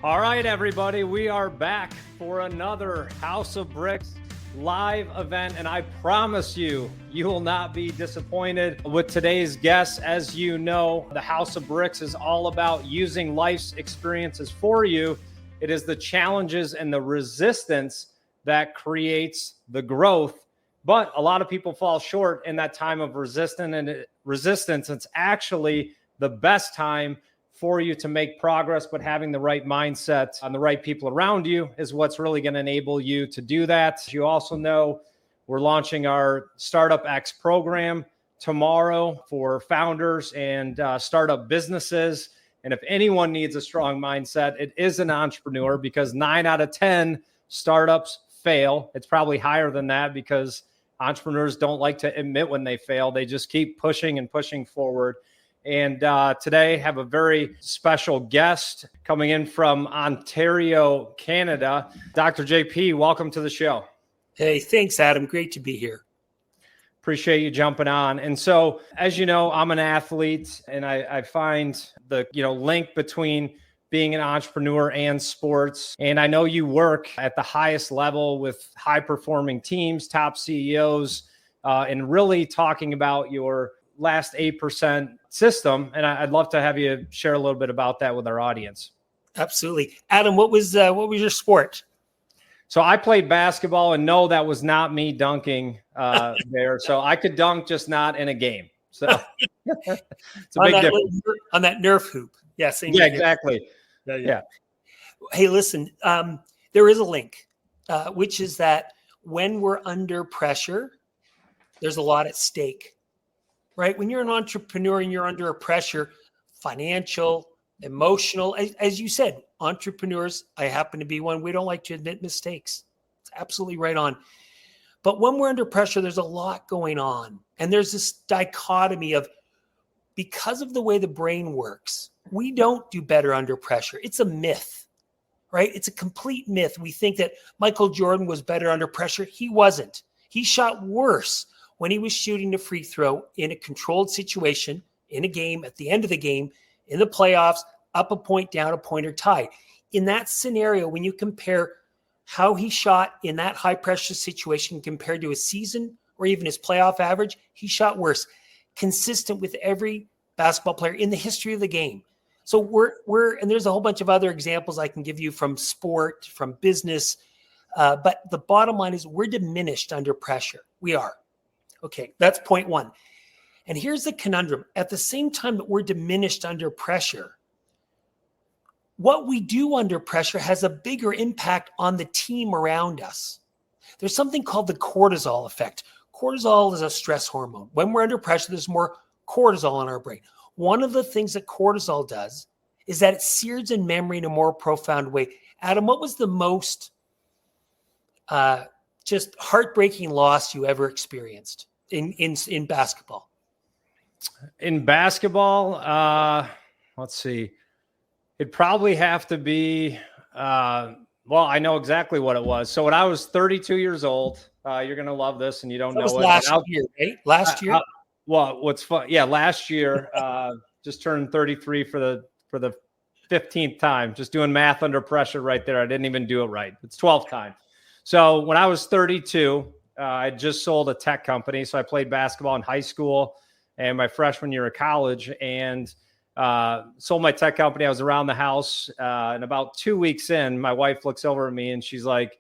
All right, everybody, we are back for another House of Bricks live event, and I promise you, you will not be disappointed with today's guest. As you know, the House of Bricks is all about using life's experiences for you. It is the challenges and the resistance that creates the growth. But a lot of people fall short in that time of resistance. It's actually the best time for you to make progress, but having the right mindset and the right people around you is what's really going to enable you to do that. You also know we're launching our Startup X program tomorrow for founders and startup businesses. And if anyone needs a strong mindset, it is an entrepreneur, because 9 out of 10 startups fail. It's probably higher than that because entrepreneurs don't like to admit when they fail. They just keep pushing and pushing forward. And today I have a very special guest coming in from Ontario, Canada. Dr. JP, welcome to the show. Hey, thanks, Adam. Great to be here. Appreciate you jumping on. And so, as you know, I'm an athlete, and I find the link between being an entrepreneur and sports. And I know you work at the highest level with high-performing teams, top CEOs, and really talking about your last 8% system. And I'd love to have you share a little bit about that with our audience. Absolutely. Adam, what was your sport? So I played basketball, and no, that was not me dunking there. So I could dunk, just not in a game. So it's a big difference. On that Nerf hoop. Yeah. Yeah, exactly. Yeah. Hey, listen, there is a link, which is that when we're under pressure, there's a lot at stake. Right? When you're an entrepreneur and you're under a pressure, financial, emotional, as you said, entrepreneurs, I happen to be one, we don't like to admit mistakes. It's absolutely right on. But when we're under pressure, there's a lot going on. And there's this dichotomy of, because of the way the brain works, we don't do better under pressure. It's a myth, right? It's a complete myth. We think that Michael Jordan was better under pressure. He wasn't. He shot worse when he was shooting the free throw in a controlled situation, in a game, at the end of the game, in the playoffs, up a point, down a point, or tie. In that scenario, when you compare how he shot in that high-pressure situation compared to his season or even his playoff average, he shot worse, consistent with every basketball player in the history of the game. So and there's a whole bunch of other examples I can give you from sport, from business, but the bottom line is we're diminished under pressure. We are. Okay, that's point one. And here's the conundrum. At the same time that we're diminished under pressure, what we do under pressure has a bigger impact on the team around us. There's something called the cortisol effect. Cortisol is a stress hormone. When we're under pressure, there's more cortisol in our brain. One of the things that cortisol does is that it sears in memory in a more profound way. Adam, what was the most just heartbreaking loss you ever experienced in basketball? In basketball, let's see. It'd probably have to be, well, I know exactly what it was. So when I was 32 years old, you're going to love this and you don't know it. Last year, right? Last year? Well, what's fun? Yeah, last year, just turned 33 for the 15th time. Just doing math under pressure right there. I didn't even do it right. It's 12th time. So when I was 32, I just sold a tech company. So I played basketball in high school and my freshman year of college, and sold my tech company. I was around the house, and about 2 weeks in, my wife looks over at me and she's like,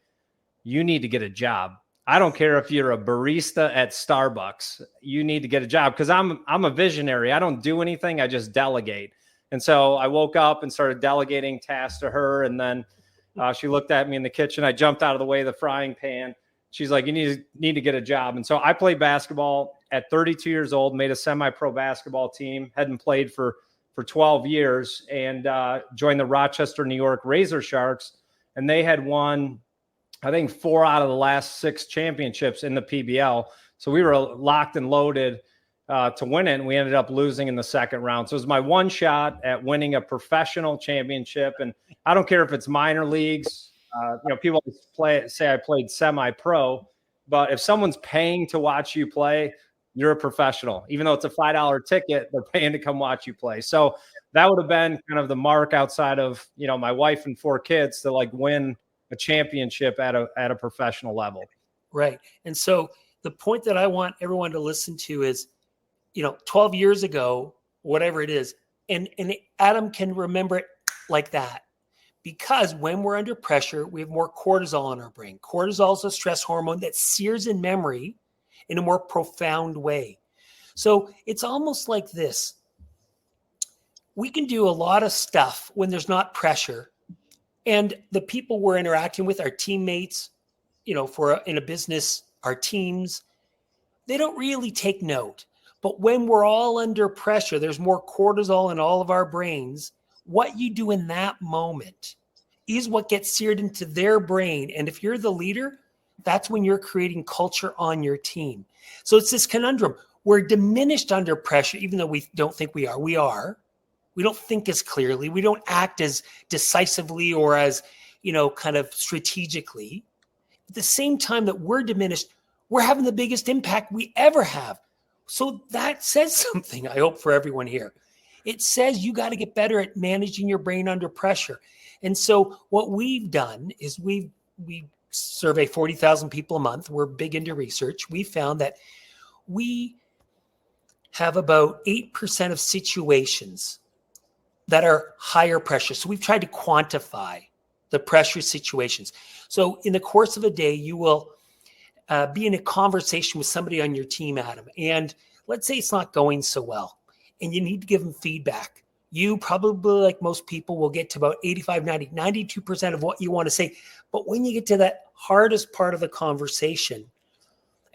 "You need to get a job. I don't care if you're a barista at Starbucks. You need to get a job." Because I'm a visionary. I don't do anything. I just delegate. And so I woke up and started delegating tasks to her, and then she looked at me in the kitchen. I jumped out of the way of the frying pan. She's like, "You need to get a job." And so I played basketball at 32 years old, made a semi-pro basketball team, hadn't played for 12 years, and joined the Rochester, New York Razor Sharks. And they had won, I think, 4 out of the last 6 championships in the PBL. So we were locked and loaded to win it, and we ended up losing in the second round. So it was my one shot at winning a professional championship. And I don't care if it's minor leagues. People say I played semi-pro, but if someone's paying to watch you play, you're a professional. Even though it's a $5 ticket, they're paying to come watch you play. So that would have been kind of the mark outside of, my wife and 4 kids to like win a championship at a professional level. Right. And so the point that I want everyone to listen to is, 12 years ago, whatever it is, and Adam can remember it like that. Because when we're under pressure, we have more cortisol in our brain. Cortisol is a stress hormone that sears in memory in a more profound way. So it's almost like this. We can do a lot of stuff when there's not pressure. And the people we're interacting with, our teammates, in a business, our teams, they don't really take note. But when we're all under pressure, there's more cortisol in all of our brains. What you do in that moment is what gets seared into their brain. And if you're the leader, that's when you're creating culture on your team. So it's this conundrum. We're diminished under pressure, even though we don't think we are. We are. We don't think as clearly. We don't act as decisively or as, kind of strategically. At the same time that we're diminished, we're having the biggest impact we ever have. So that says something, I hope, for everyone here. It says you got to get better at managing your brain under pressure. And so what we've done is we survey 40,000 people a month. We're big into research. We found that we have about 8% of situations that are higher pressure. So we've tried to quantify the pressure situations. So in the course of a day, you will be in a conversation with somebody on your team, Adam, and let's say it's not going so well, and you need to give them feedback. You probably, like most people, will get to about 85, 90, 92% of what you want to say. But when you get to that hardest part of the conversation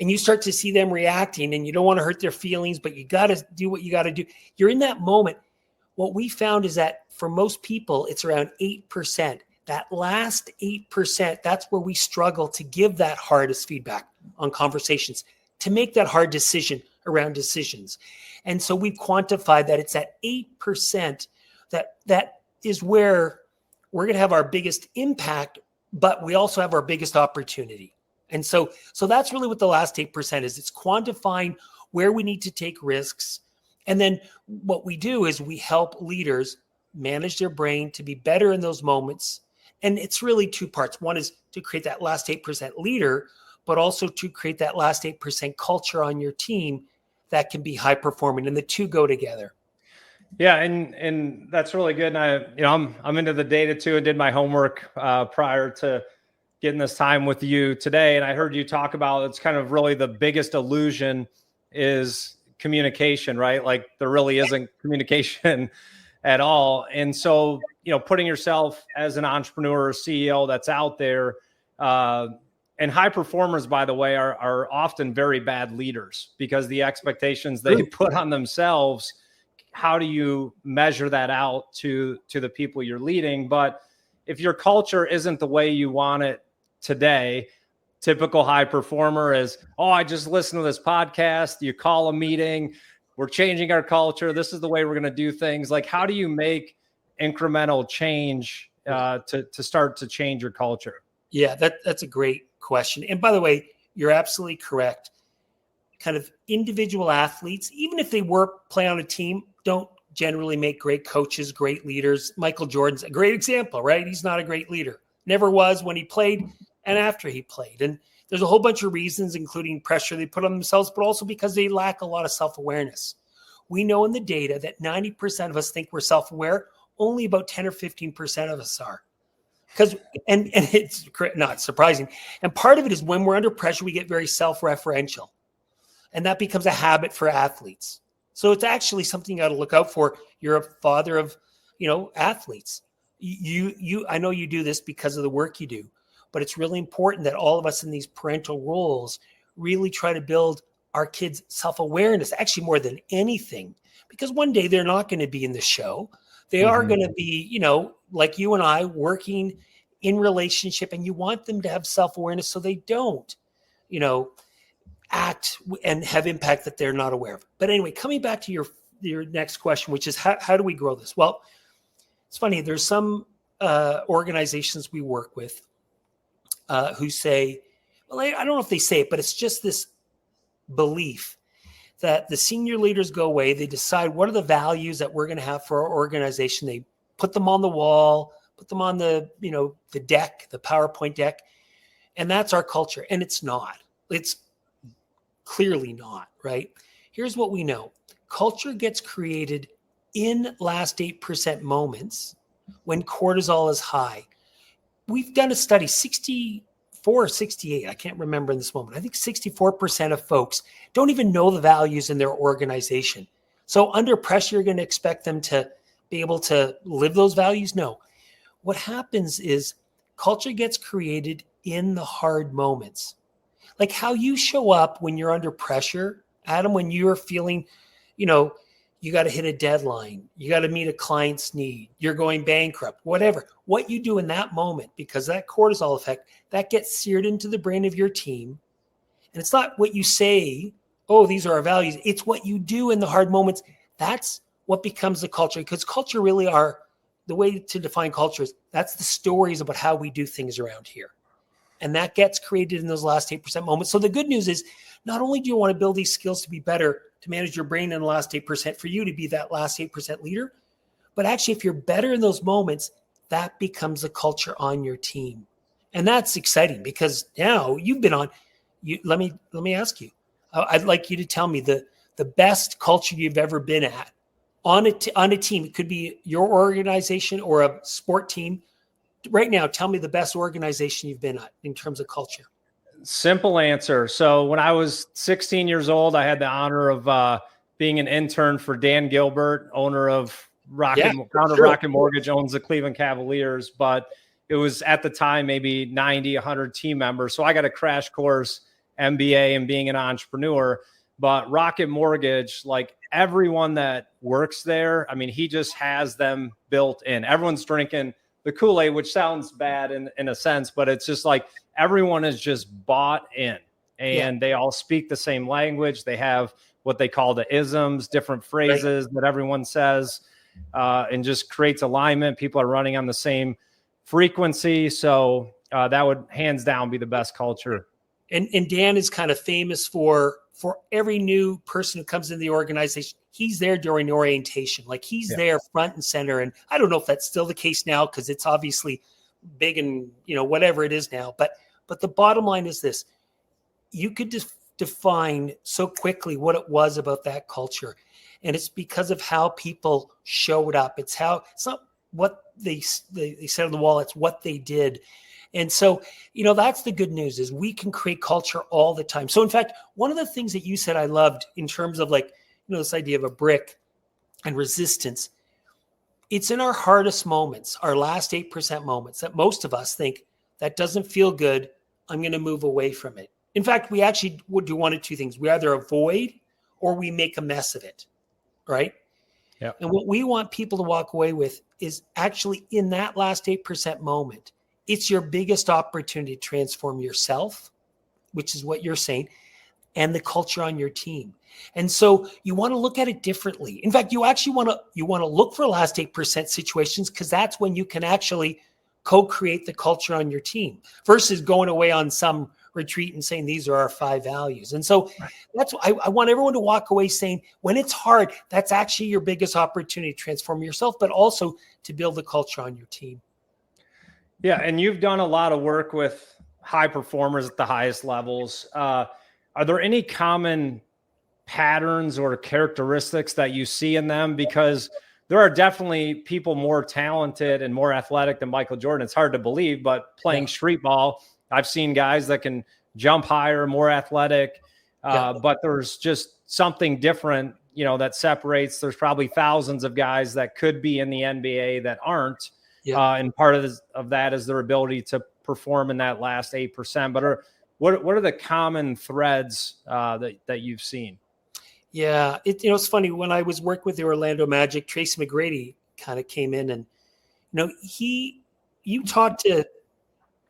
and you start to see them reacting and you don't want to hurt their feelings, but you got to do what you got to do, you're in that moment. What we found is that for most people, it's around 8%. That last 8%, that's where we struggle to give that hardest feedback on conversations, to make that hard decision around decisions. And so we've quantified that it's at 8% that is where we're going to have our biggest impact, but we also have our biggest opportunity. And so that's really what the last 8% is. It's quantifying where we need to take risks. And then what we do is we help leaders manage their brain to be better in those moments. And it's really 2 parts. One is to create that last 8% leader, but also to create that last 8% culture on your team that can be high performing, and the two go together. Yeah, and that's really good. And I'm into the data too, and did my homework prior to getting this time with you today. And I heard you talk about it's kind of really the biggest illusion is communication, right? Like there really isn't communication at all. And so, putting yourself as an entrepreneur or CEO that's out there, and high performers, by the way, are often very bad leaders because the expectations they put on themselves, how do you measure that out to the people you're leading? But if your culture isn't the way you want it today, typical high performer is, I just listened to this podcast. You call a meeting. We're changing our culture. This is the way we're going to do things. Like, how do you make incremental change to start to change your culture? Yeah, that's a great question. And by the way, you're absolutely correct. Kind of individual athletes, even if they play on a team, don't generally make great coaches, great leaders. Michael Jordan's a great example, right? He's not a great leader. Never was when he played and after he played. And there's a whole bunch of reasons, including pressure they put on themselves, but also because they lack a lot of self-awareness. We know in the data that 90% of us think we're self-aware. Only about 10 or 15% of us are. And it's not surprising. And part of it is when we're under pressure, we get very self-referential. And that becomes a habit for athletes. So it's actually something you got to look out for. You're a father of, athletes. I know you do this because of the work you do, but it's really important that all of us in these parental roles really try to build our kids' self-awareness, actually more than anything, because one day they're not going to be in the show. They are going to be, like you and I, working in relationship, and you want them to have self-awareness so they don't, act and have impact that they're not aware of. But anyway, coming back to your next question, which is how do we grow this? Well, it's funny. There's some organizations we work with who say, well, I don't know if they say it, but it's just this belief that the senior leaders go away. They decide what are the values that we're going to have for our organization. They put them on the wall, put them on the, the deck, the PowerPoint deck. And that's our culture. And it's not. It's clearly not, right? Here's what we know. Culture gets created in last 8% moments when cortisol is high. We've done a study, 64 or 68, I can't remember in this moment. I think 64% of folks don't even know the values in their organization. So under pressure, you're going to expect them to be able to live those values? No. What happens is culture gets created in the hard moments. Like how you show up when you're under pressure, Adam, when you're feeling, you got to hit a deadline, you got to meet a client's need, you're going bankrupt, whatever. What you do in that moment, because that cortisol effect, that gets seared into the brain of your team. And it's not what you say, oh, these are our values. It's what you do in the hard moments. That's what becomes the culture, because culture really are, the way to define culture is that's the stories about how we do things around here. And that gets created in those last 8% moments. So the good news is not only do you want to build these skills to be better, to manage your brain in the last 8% for you to be that last 8% leader, but actually if you're better in those moments, that becomes the culture on your team. And that's exciting because now you've been on, let me ask you, I'd like you to tell me the best culture you've ever been at on a team. It could be your organization or a sport team. Right now, tell me the best organization you've been at in terms of culture. Simple answer. So when I was 16 years old, I had the honor of being an intern for Dan Gilbert, owner of Rocket Mortgage, owns the Cleveland Cavaliers. But it was at the time maybe 90, 100 team members. So I got a crash course MBA and being an entrepreneur. But Rocket Mortgage, like everyone that works there, I mean, he just has them built in. Everyone's drinking the Kool-Aid, which sounds bad in a sense, but it's just like everyone is just bought in and they all speak the same language. They have what they call the isms, different phrases that everyone says, and just creates alignment. People are running on the same frequency. So that would hands down be the best culture. And Dan is kind of famous for every new person who comes in the organization, he's there during orientation. Like he's there front and center. And I don't know if that's still the case now, because it's obviously big and, whatever it is now. But the bottom line is this. You could define so quickly what it was about that culture. And it's because of how people showed up. It's not what they said on the wall. It's what they did. And so, that's the good news is we can create culture all the time. So in fact, one of the things that you said I loved in terms of this idea of a brick and resistance, it's in our hardest moments, our last 8% moments that most of us think that doesn't feel good. I'm going to move away from it. In fact, we actually would do one of two things. We either avoid or we make a mess of it. Right. Yeah. And what we want people to walk away with is actually in that last 8% moment, it's your biggest opportunity to transform yourself, which is what you're saying, and the culture on your team. And so you want to look at it differently. In fact, you actually want to look for last 8% situations, because that's when you can actually co-create the culture on your team versus going away on some retreat and saying, these are our 5 values. And so that's what I want everyone to walk away saying, when it's hard, that's actually your biggest opportunity to transform yourself, but also to build the culture on your team. Yeah, and you've done a lot of work with high performers at the highest levels. Are there any common patterns or characteristics that you see in them? Because there are definitely people more talented and more athletic than Michael Jordan. It's hard to believe, but playing street ball, I've seen guys that can jump higher, more athletic, but there's just something different, that separates. There's probably thousands of guys that could be in the NBA that aren't. And part of that is their ability to perform in that last 8%. But what are the common threads that you've seen? Yeah, it's funny. When I was working with the Orlando Magic, Tracy McGrady kind of came in, and you talk to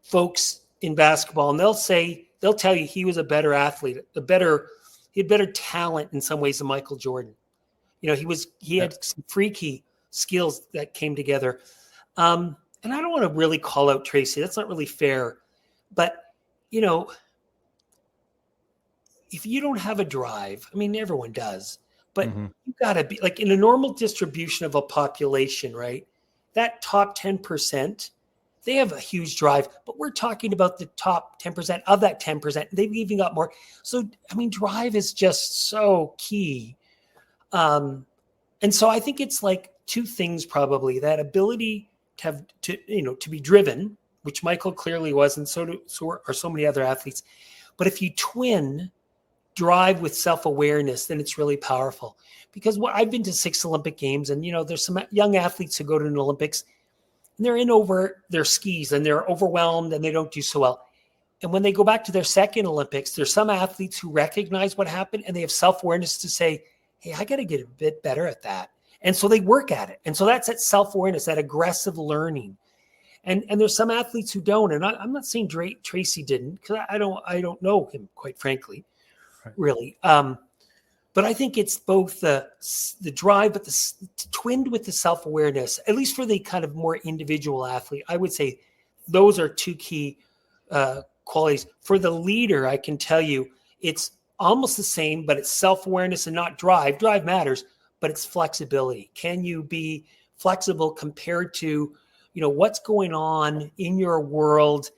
folks in basketball, and they'll tell you he was a better athlete, he had better talent in some ways than Michael Jordan. He had some freaky skills that came together. And I don't want to really call out Tracy. That's not really fair. But, if you don't have a drive, I mean, everyone does, but Mm-hmm. you got to be like in a normal distribution of a population, right? That top 10%, they have a huge drive, but we're talking about the top 10% of that 10%. They've even got more. So, I mean, drive is just so key. And so I think it's like two things probably: that ability to have to be driven, which Michael clearly was, and so are so many other athletes. But if you twin drive with self-awareness, then it's really powerful. Because I've been to 6 Olympic Games, and there's some young athletes who go to an Olympics and they're in over their skis and they're overwhelmed and they don't do so well. And when they go back to their second Olympics, there's some athletes who recognize what happened and they have self-awareness to say, hey, I got to get a bit better at that. And so they work at it. And so that's that self-awareness, that aggressive learning. And there's some athletes who don't. And I'm not saying Tracy didn't, because I don't know him, quite frankly, really. But I think it's both the drive, but twinned with the self-awareness, at least for the kind of more individual athlete. I would say those are two key qualities. For the leader, I can tell you it's almost the same, but it's self-awareness and not drive. Drive matters, but it's flexibility. Can you be flexible compared to, what's going on in your world?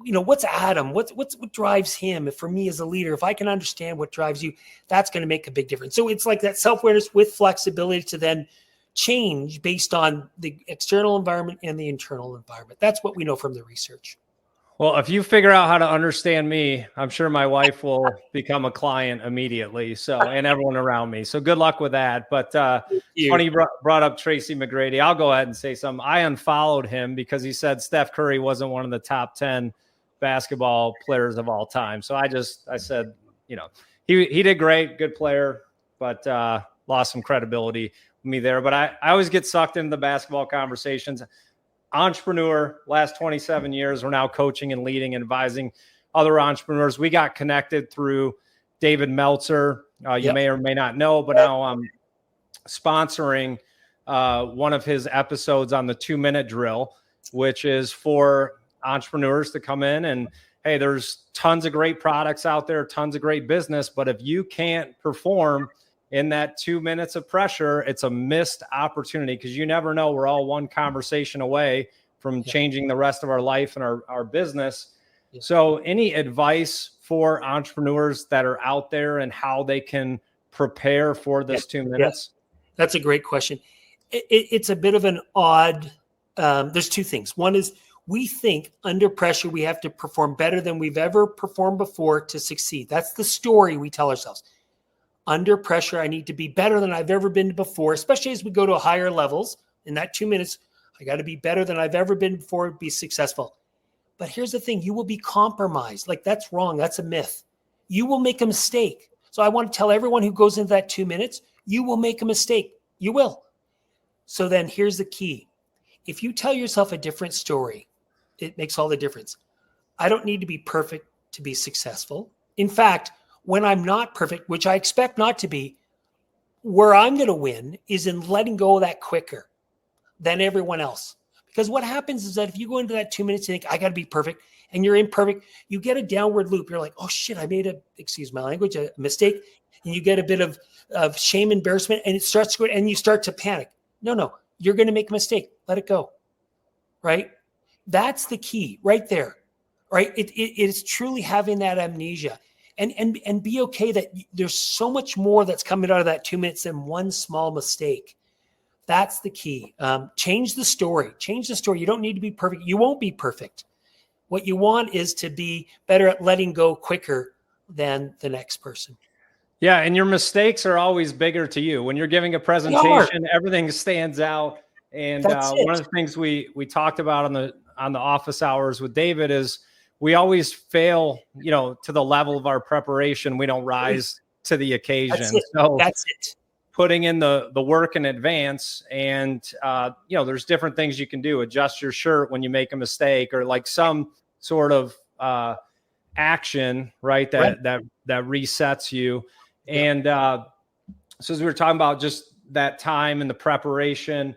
What's Adam? What drives him? If for me as a leader, if I can understand what drives you, that's going to make a big difference. So it's like that self-awareness with flexibility to then change based on the external environment and the internal environment. That's what we know from the research. Well, if you figure out how to understand me, I'm sure my wife will become a client immediately. So, and everyone around me. So good luck with that. But it's funny you brought up Tracy McGrady. I'll go ahead and say something. I unfollowed him because he said Steph Curry wasn't one of the top 10 basketball players of all time. So I said, he did great, good player, but lost some credibility with me there. But I always get sucked into the basketball conversations. Entrepreneur, last 27 years, we're now coaching and leading and advising other entrepreneurs. We got connected through David Meltzer. You may or may not know, but now I'm sponsoring one of his episodes on the 2-minute drill, which is for entrepreneurs to come in and, hey, there's tons of great products out there, tons of great business, but if you can't perform in that 2 minutes of pressure, it's a missed opportunity, because you never know. We're all one conversation away from changing the rest of our life and our business. Yeah. So any advice for entrepreneurs that are out there and how they can prepare for this 2 minutes? That's a great question. It's a bit of an odd, there's two things. One is we think under pressure, we have to perform better than we've ever performed before to succeed. That's the story we tell ourselves. Under pressure, I need to be better than I've ever been before, especially as we go to higher levels. In that 2 minutes, I got to be better than I've ever been before to be successful. But here's the thing. You will be compromised. Like, that's wrong. That's a myth. You will make a mistake. So I want to tell everyone who goes into that 2 minutes, you will make a mistake. You will. So then here's the key. If you tell yourself a different story, it makes all the difference. I don't need to be perfect to be successful. In fact, when I'm not perfect, which I expect not to be, where I'm going to win is in letting go of that quicker than everyone else. Because what happens is that if you go into that 2 minutes and think, I got to be perfect, and you're imperfect, you get a downward loop. You're like, oh shit, I made excuse my language, a mistake. And you get a bit of shame, embarrassment, and it starts to go, and you start to panic. No, you're going to make a mistake. Let it go. Right? That's the key right there. Right? It is truly having that amnesia. And be okay that there's so much more that's coming out of that 2 minutes than one small mistake. That's the key. Change the story. Change the story. You don't need to be perfect. You won't be perfect. What you want is to be better at letting go quicker than the next person. Yeah, and your mistakes are always bigger to you. When you're giving a presentation, everything stands out. And one of the things we talked about on the office hours with David is we always fail, to the level of our preparation. We don't rise to the occasion. That's it. Putting in the work in advance, and there's different things you can do. Adjust your shirt when you make a mistake, or like some sort of action, right? That resets you. And so as we were talking about just that time and the preparation,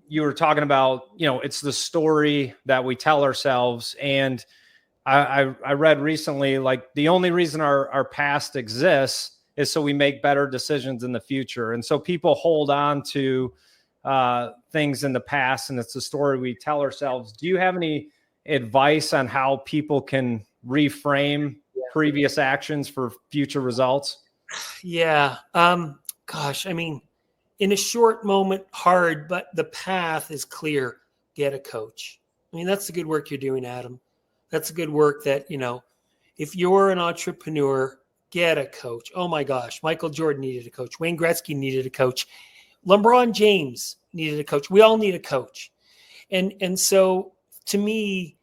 you were talking about, it's the story that we tell ourselves. And I read recently, like the only reason our past exists is so we make better decisions in the future. And so people hold on to things in the past, and it's the story we tell ourselves. Do you have any advice on how people can reframe previous actions for future results? Yeah. Gosh, I mean, in a short moment, hard, but the path is clear. Get a coach. I mean, that's the good work you're doing, Adam. That's a good work that, if you're an entrepreneur, get a coach. Oh my gosh. Michael Jordan needed a coach. Wayne Gretzky needed a coach. LeBron James needed a coach. We all need a coach. And so to me,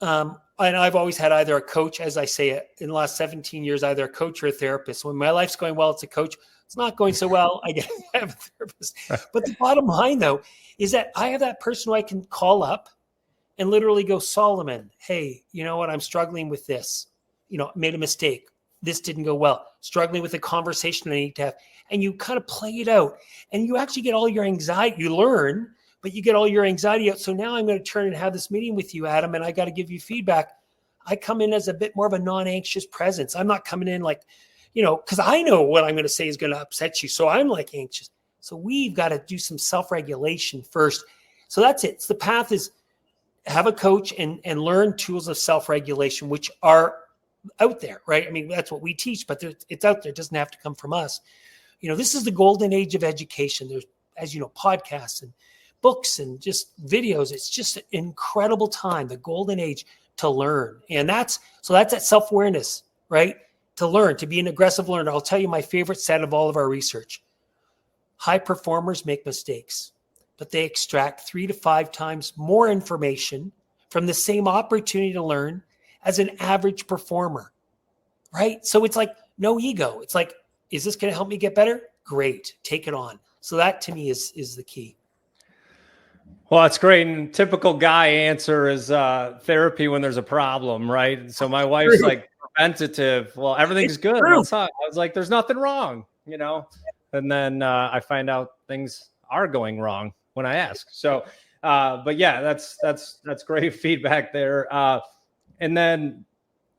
and I've always had either a coach, as I say it, in the last 17 years, either a coach or a therapist. When my life's going well, it's a coach. It's not going so well, I get to have a therapist. But the bottom line, though, is that I have that person who I can call up and literally go, Solomon, hey, you know what? I'm struggling with this. Made a mistake. This didn't go well. Struggling with a conversation I need to have. And you kind of play it out. And you actually get all your anxiety. You learn, but you get all your anxiety out. So now I'm going to turn and have this meeting with you, Adam, and I got to give you feedback. I come in as a bit more of a non-anxious presence. I'm not coming in like, because I know what I'm going to say is going to upset you. So I'm like anxious. So we've got to do some self-regulation first. So that's it. The path is have a coach and learn tools of self-regulation, which are out there, right? I mean, that's what we teach, but it's out there. It doesn't have to come from us. This is the golden age of education. There's, as you know, podcasts and books and just videos. It's just an incredible time, the golden age to learn. And that's that self-awareness, right? To learn, to be an aggressive learner. I'll tell you my favorite set of all of our research. High performers make mistakes, but they extract 3 to 5 times more information from the same opportunity to learn as an average performer, right? So it's like no ego. It's like, is this going to help me get better? Great, take it on. So that to me is the key. Well, that's great. And typical guy answer is therapy when there's a problem, right? So my wife's like preventative. Well, everything's good. What's up? I was like, there's nothing wrong, And then I find out things are going wrong when I ask. So, but yeah, that's great feedback there. And then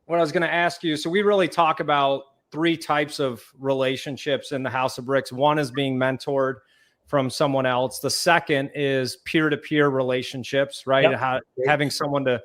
what I was going to ask you, so we really talk about 3 types of relationships in the House of Bricks. One is being mentored from someone else. The second is peer-to-peer relationships, right? Yep. Having someone to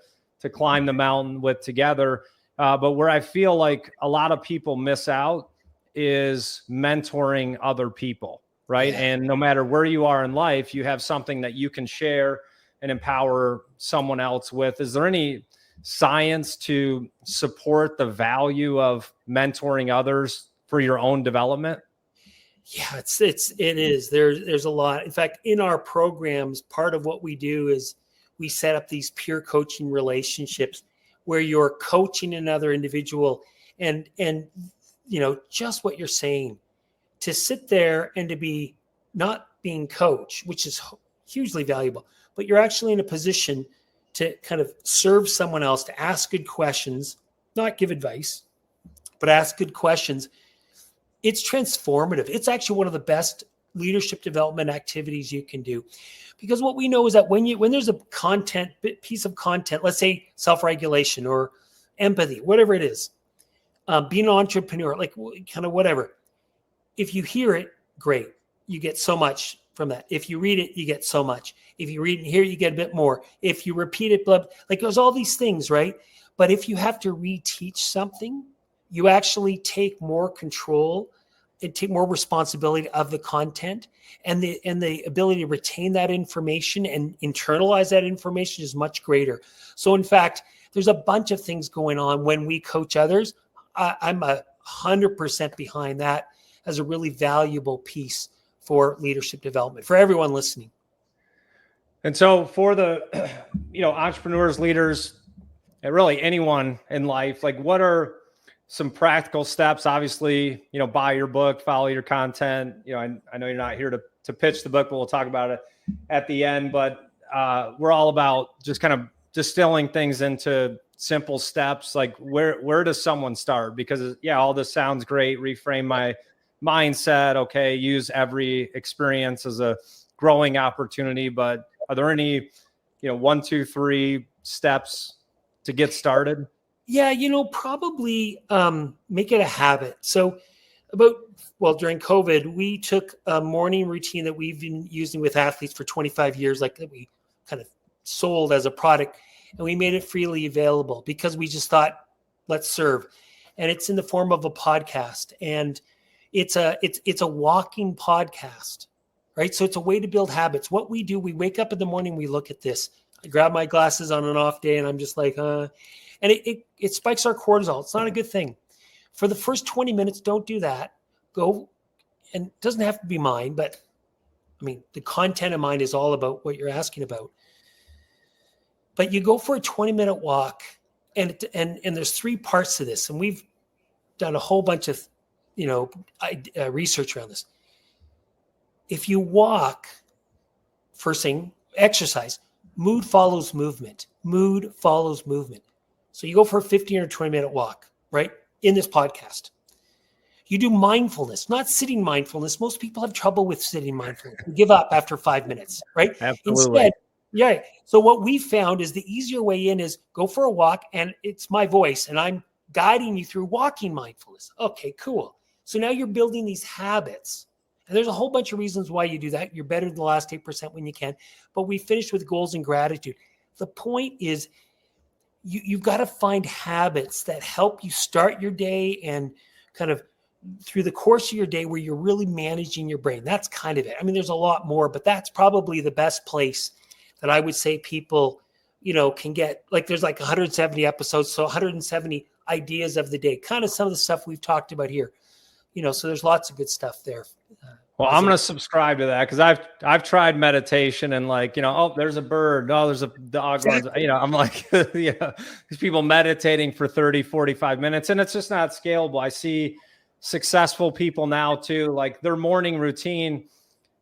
climb the mountain with together. But where I feel like a lot of people miss out is mentoring other people, right? Yeah. And no matter where you are in life, you have something that you can share and empower someone else with. Is there any science to support the value of mentoring others for your own development? Yeah, it is. There's a lot. In fact, in our programs, part of what we do is we set up these peer coaching relationships where you're coaching another individual and just what you're saying, to sit there and to be not being coached, which is hugely valuable, but you're actually in a position to kind of serve someone else, to ask good questions, not give advice, but ask good questions. It's transformative. It's actually one of the best leadership development activities you can do, because what we know is that when there's a piece of content, let's say self-regulation or empathy, whatever it is, being an entrepreneur, like kind of whatever, if you hear it, great. You get so much from that. If you read it, you get so much. If you read and hear, you get a bit more. If you repeat it, like there's all these things, right? But if you have to reteach something, you actually take more control and take more responsibility of the content, and the ability to retain that information and internalize that information is much greater. So in fact, there's a bunch of things going on when we coach others. I'm 100% behind that as a really valuable piece for leadership development for everyone listening. And so for the, entrepreneurs, leaders, and really anyone in life, like what are some practical steps? Obviously, buy your book, follow your content. I know you're not here to pitch the book, but we'll talk about it at the end. But we're all about just kind of distilling things into simple steps. Like where does someone start? Because all this sounds great. Reframe my mindset. Okay. Use every experience as a growing opportunity. But are there any, 1, 2, 3 steps to get started? Yeah, probably make it a habit. So during COVID, we took a morning routine that we've been using with athletes for 25 years, like that we kind of sold as a product, and we made it freely available because we just thought, let's serve. And it's in the form of a podcast, and it's a walking podcast, right? So it's a way to build habits. What we do, we wake up in the morning, we look at this. I grab my glasses on an off day, and I'm just like, and it spikes our cortisol. It's not a good thing. For the first 20 minutes, don't do that. Go, and it doesn't have to be mine, but I mean, the content of mine is all about what you're asking about. But you go for a 20-minute walk, and there's 3 parts to this, and we've done a whole bunch of, research around this. If you walk, first thing, exercise, mood follows movement. Mood follows movement. So you go for a 15 or 20-minute walk, right? In this podcast. You do mindfulness, not sitting mindfulness. Most people have trouble with sitting mindfulness. You give up after 5 minutes, right? Absolutely. Instead, yeah. So what we found is the easier way in is go for a walk, and it's my voice, and I'm guiding you through walking mindfulness. Okay, cool. So now you're building these habits. And there's a whole bunch of reasons why you do that. You're better than the last 8% when you can. But we finished with goals and gratitude. The point is you've got to find habits that help you start your day and kind of through the course of your day where you're really managing your brain. That's kind of it. I mean, there's a lot more, but that's probably the best place that I would say people, can get. Like there's like 170 episodes, so 170 ideas of the day, kind of some of the stuff we've talked about here. So there's lots of good stuff there. Well, I'm going to subscribe to that because I've tried meditation and there's a bird. Oh, there's a dog. Exactly. I'm like, these people meditating for 30, 45 minutes, and it's just not scalable. I see successful people now too, like their morning routine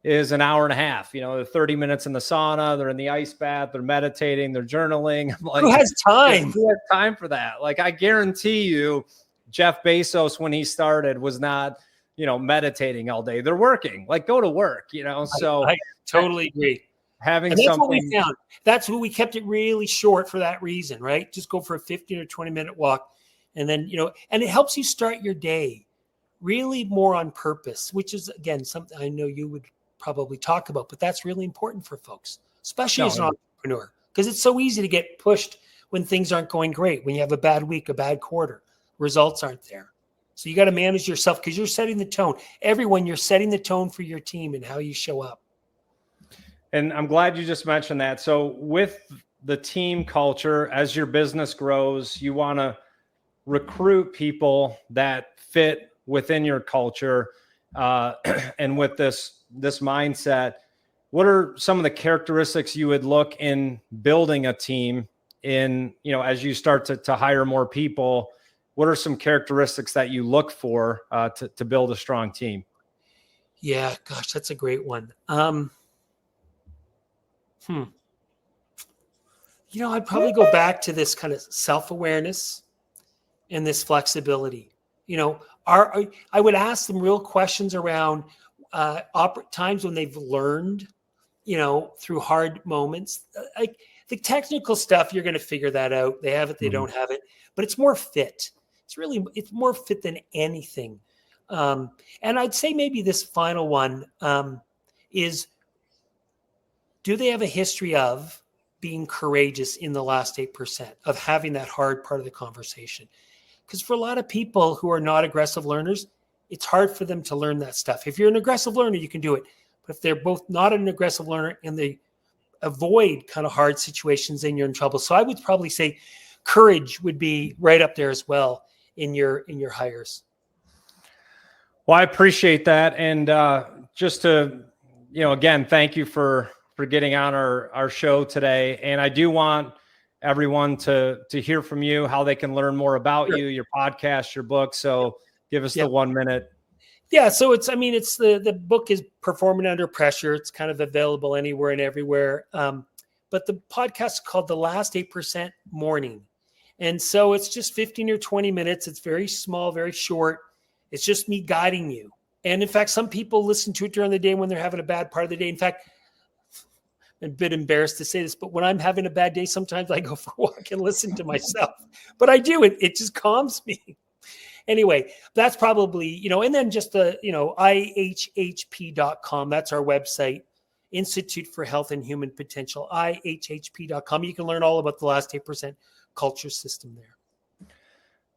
is an hour and a half, they're 30 minutes in the sauna, they're in the ice bath, they're meditating, they're journaling. I'm like, who has time? Who has time for that? Like, I guarantee you, Jeff Bezos, when he started, was not, meditating all day. They're working, like go to work, so I totally agree. Having something. What we found. That's what we kept it really short for that reason, right? Just go for a 15 or 20-minute walk. And then, and it helps you start your day really more on purpose, which is, again, something I know you would probably talk about, but that's really important for folks, especially as an entrepreneur, because it's so easy to get pushed when things aren't going great, when you have a bad week, a bad quarter, results aren't there. So you got to manage yourself because you're setting the tone. Everyone, you're setting the tone for your team and how you show up. And I'm glad you just mentioned that. So with the team culture, as your business grows, you want to recruit people that fit within your culture. And with this mindset, what are some of the characteristics you would look in building a team in, as you start to hire more people? What are some characteristics that you look for to build a strong team? Yeah, gosh, that's a great one. I'd probably go back to this kind of self-awareness and this flexibility. I would ask them real questions around times when they've learned, through hard moments. Like the technical stuff, you're going to figure that out. They have it, they don't have it, but it's more fit. It's more fit than anything. And I'd say maybe this final one is, do they have a history of being courageous in the last 8%, of having that hard part of the conversation? Because for a lot of people who are not aggressive learners, it's hard for them to learn that stuff. If you're an aggressive learner, you can do it. But if they're both not an aggressive learner and they avoid kind of hard situations, then you're in trouble. So I would probably say courage would be right up there as well in your hires. Well, I appreciate that. And just to, again, thank you for getting on our show today. And I do want everyone to hear from you, how they can learn more about you, your podcast, your book. So give us the 1 minute. Yeah. So the book is Performing Under Pressure. It's kind of available anywhere and everywhere. But the podcast is called The Last 8% Morning. And so it's just 15 or 20 minutes. It's very small, very short. It's just me guiding you. And in fact, some people listen to it during the day when they're having a bad part of the day. In fact, a bit embarrassed to say this, but when I'm having a bad day, sometimes I go for a walk and listen to myself. But I do, it just calms me. Anyway, that's probably, and then just the, ihhp.com. That's our website, Institute for Health and Human Potential, ihhp.com. You can learn all about the last 8% culture system there.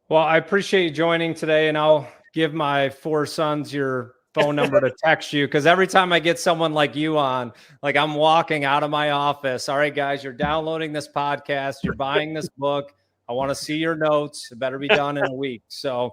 Well, I appreciate you joining today, and I'll give my 4 sons your phone number to text you, because every time I get someone like you on, like I'm walking out of my office, all right, guys, you're downloading this podcast, you're buying this book, I want to see your notes. It better be done in a week. So,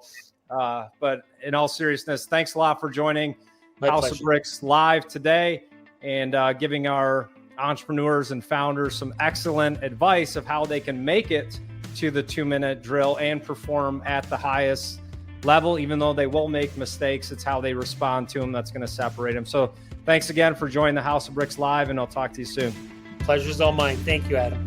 but in all seriousness, thanks a lot for joining House of Bricks live today and giving our entrepreneurs and founders some excellent advice of how they can make it to the 2-minute drill and perform at the highest level. Even though they will make mistakes, it's how they respond to them that's going to separate them. So thanks again for joining the House of Bricks live, and I'll talk to you soon. Pleasure's all mine. Thank you, Adam.